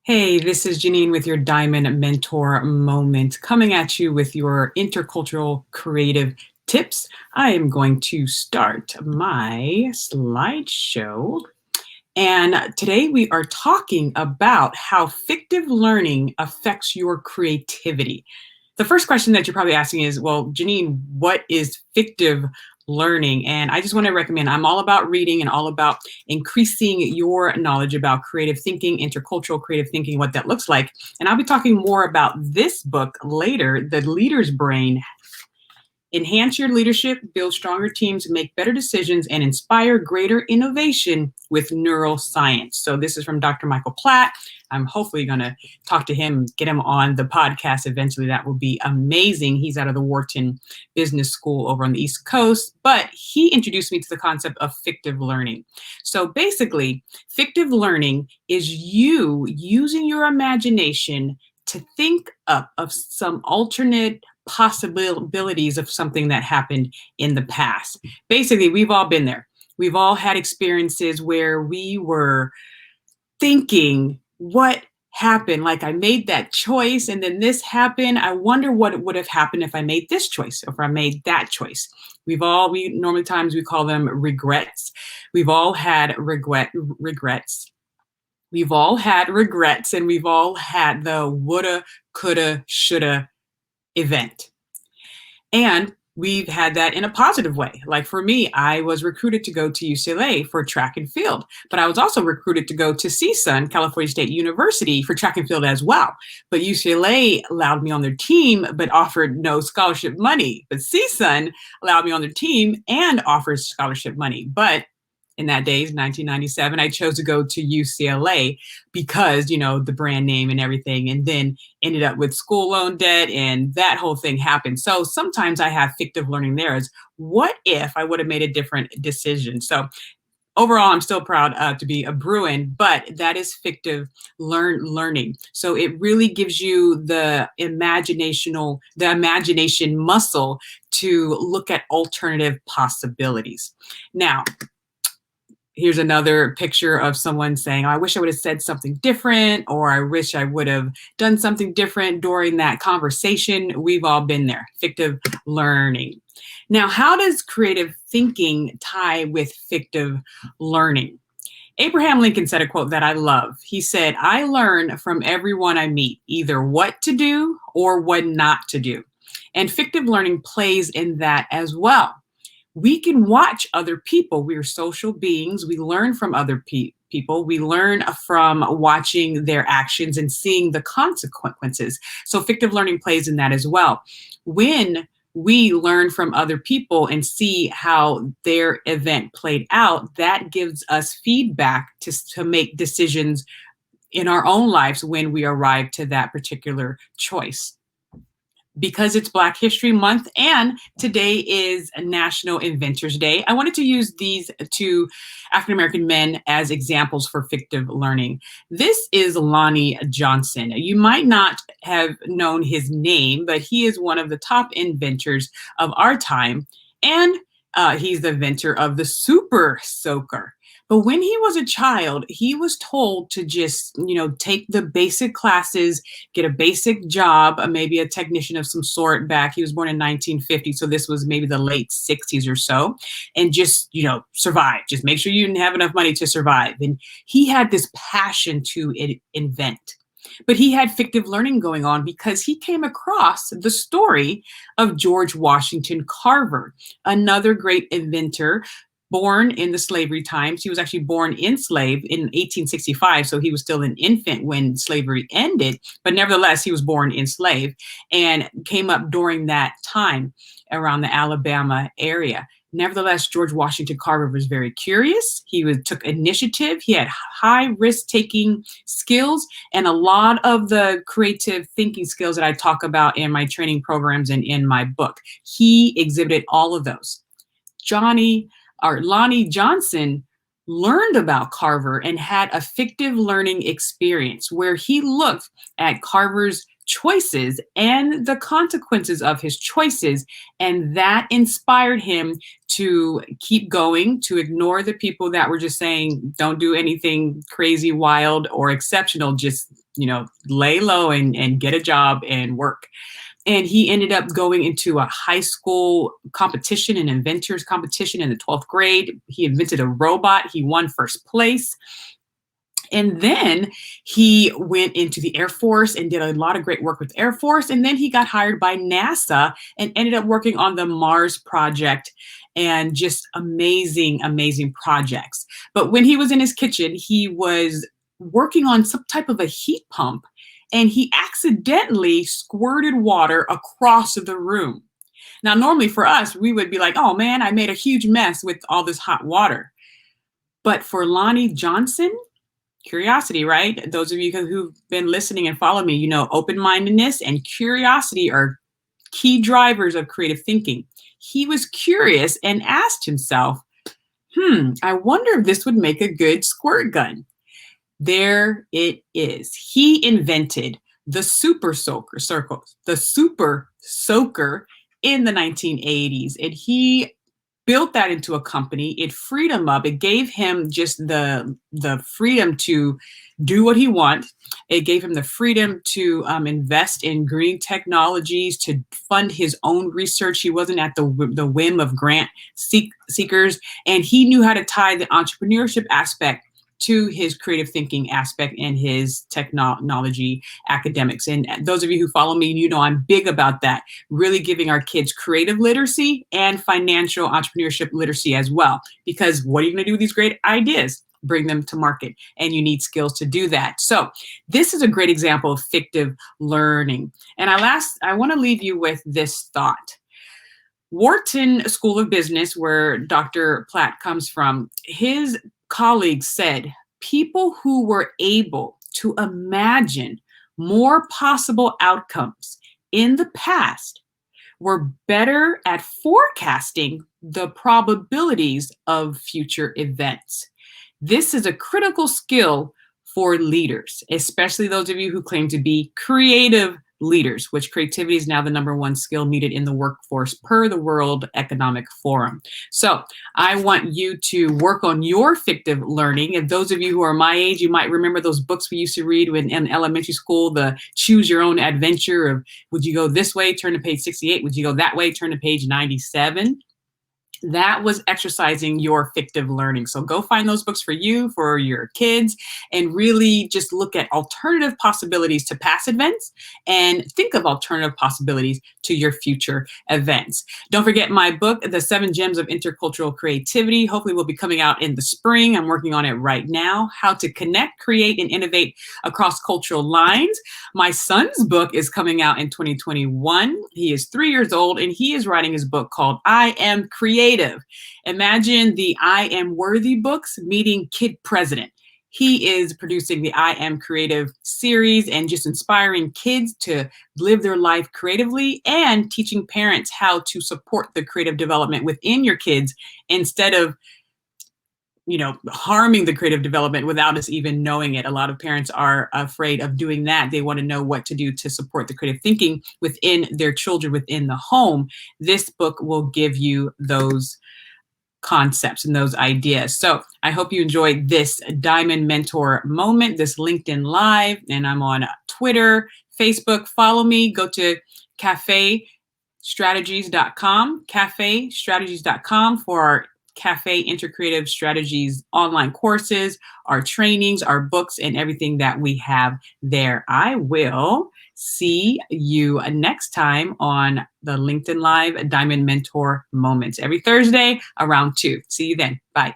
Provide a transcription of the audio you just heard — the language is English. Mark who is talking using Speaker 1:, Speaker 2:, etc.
Speaker 1: Hey, this is Janine with your Diamond Mentor Moment, coming at you with your intercultural creative tips. I am going to start my slideshow. And today we are talking about how fictive learning affects your creativity. The first question that you're probably asking is, well, Janine, what is fictive learning? And I just want to recommend, I'm all about reading and all about increasing your knowledge about creative thinking, intercultural creative thinking, what that looks like. And I'll be talking more about this book later, The Leader's Brain: Enhance Your Leadership, Build Stronger Teams, Make Better Decisions, and Inspire Greater Innovation with Neuroscience. So this is from Dr. Michael Platt. I'm hopefully going to talk to him, get him on the podcast eventually. That will be amazing. He's out of the Wharton Business School over on the East Coast, but he introduced me to the concept of fictive learning. So basically, fictive learning is you using your imagination to think up of some alternate possibilities of something that happened in the past. Basically, we've all been there. We've all had experiences where we were thinking, what happened? Like, I made that choice and then this happened. I wonder what would have happened if I made this choice, or if I made that choice. We normally times we call them regrets. We've all had regrets. We've all had regrets, and we've all had the woulda, coulda, shoulda event. And we've had that in a positive way. Like for me, I was recruited to go to UCLA for track and field, but I was also recruited to go to CSUN, California State University, for track and field as well. But UCLA allowed me on their team, but offered no scholarship money. But CSUN allowed me on their team and offers scholarship money. But in that days, 1997, I chose to go to UCLA because, the brand name and everything, and then ended up with school loan debt, and that whole thing happened. So sometimes I have fictive learning there as, what if I would have made a different decision? So overall, I'm still proud to be a Bruin, but that is fictive learning. So it really gives you the imagination muscle to look at alternative possibilities. Now, here's another picture of someone saying, I wish I would have said something different, or I wish I would have done something different during that conversation. We've all been there. Fictive learning. Now, how does creative thinking tie with fictive learning? Abraham Lincoln said a quote that I love. He said, I learn from everyone I meet, either what to do or what not to do. And fictive learning plays in that as well. We can watch other people. We are social beings. We learn from other people. We learn from watching their actions and seeing the consequences. So fictive learning plays in that as well. When we learn from other people and see how their event played out, that gives us feedback to make decisions in our own lives when we arrive to that particular choice. Because it's Black History Month and today is National Inventors Day, I wanted to use these two African-American men as examples for fictive learning. This is Lonnie Johnson. You might not have known his name, but he is one of the top inventors of our time. And he's the inventor of the Super Soaker. But when he was a child, he was told to just, take the basic classes, get a basic job, maybe a technician of some sort back. He was born in 1950, so this was maybe the late 60s or so, and just, survive. Just make sure you didn't have enough money to survive. And he had this passion to invent. But he had fictive learning going on because he came across the story of George Washington Carver, another great inventor, born in the slavery times. He was actually born enslaved in 1865, so he was still an infant when slavery ended, but nevertheless, he was born enslaved and came up during that time around the Alabama area. Nevertheless, George Washington Carver was very curious. He took initiative. He had high risk-taking skills and a lot of the creative thinking skills that I talk about in my training programs and in my book. He exhibited all of those. Lonnie Johnson learned about Carver and had a fictive learning experience where he looked at Carver's choices and the consequences of his choices, and that inspired him to keep going, to ignore the people that were just saying, don't do anything crazy, wild, or exceptional, just lay low and get a job and work. And he ended up going into a high school competition, an Inventors competition in the 12th grade. He invented a robot. He won first place. And then he went into the Air Force and did a lot of great work with the Air Force. And then he got hired by NASA and ended up working on the Mars project, and just amazing, amazing projects. But when he was in his kitchen, he was working on some type of a heat pump, and he accidentally squirted water across the room. Now, normally for us, we would be like, oh man, I made a huge mess with all this hot water. But for Lonnie Johnson, curiosity, right? Those of you who've been listening and follow me, open-mindedness and curiosity are key drivers of creative thinking. He was curious and asked himself, I wonder if this would make a good squirt gun. There it is. He invented the super soaker in the 1980s, and he built that into a company. It freed him up. It gave him just the freedom to do what he wanted. It gave him the freedom to invest in green technologies, to fund his own research. He wasn't at the whim of grant seekers, and he knew how to tie the entrepreneurship aspect to his creative thinking aspect and his technology academics. And those of you who follow me, I'm big about that, really giving our kids creative literacy and financial entrepreneurship literacy as well. Because what are you going to do with these great ideas? Bring them to market, and you need skills to do that. So this is a great example of fictive learning. And I want to leave you with this thought. Wharton School of Business, where Dr. Platt comes from, his colleagues said people who were able to imagine more possible outcomes in the past were better at forecasting the probabilities of future events. This is a critical skill for leaders, especially those of you who claim to be creative leaders, which creativity is now the #1 skill needed in the workforce per the World Economic Forum. So I want you to work on your fictive learning. And those of you who are my age, you might remember those books we used to read in elementary school, the choose your own adventure of, would you go this way, turn to page 68? Would you go that way, turn to page 97? That was exercising your fictive learning. So go find those books for you, for your kids, and really just look at alternative possibilities to past events and think of alternative possibilities to your future events. Don't forget my book, The 7 Gems of Intercultural Creativity. Hopefully will be coming out in the spring. I'm working on it right now. How to connect, create, and innovate across cultural lines. My son's book is coming out in 2021. He is 3 years old, and he is writing his book called I Am Creative. Imagine the I Am Worthy books meeting Kid President. He is producing the I Am Creative series and just inspiring kids to live their life creatively and teaching parents how to support the creative development within your kids instead of harming the creative development without us even knowing it. A lot of parents are afraid of doing that. They want to know what to do to support the creative thinking within their children, within the home. This book will give you those concepts and those ideas. So I hope you enjoyed this Diamond Mentor moment, this LinkedIn Live, and I'm on Twitter, Facebook. Follow me. Go to CAFFEstrategies.com, CAFFEstrategies.com for our CAFFE InterCreative Strategies online courses, our trainings, our books, and everything that we have there. I will see you next time on the LinkedIn Live Diamond Mentor Moments every Thursday around 2. See you then. Bye.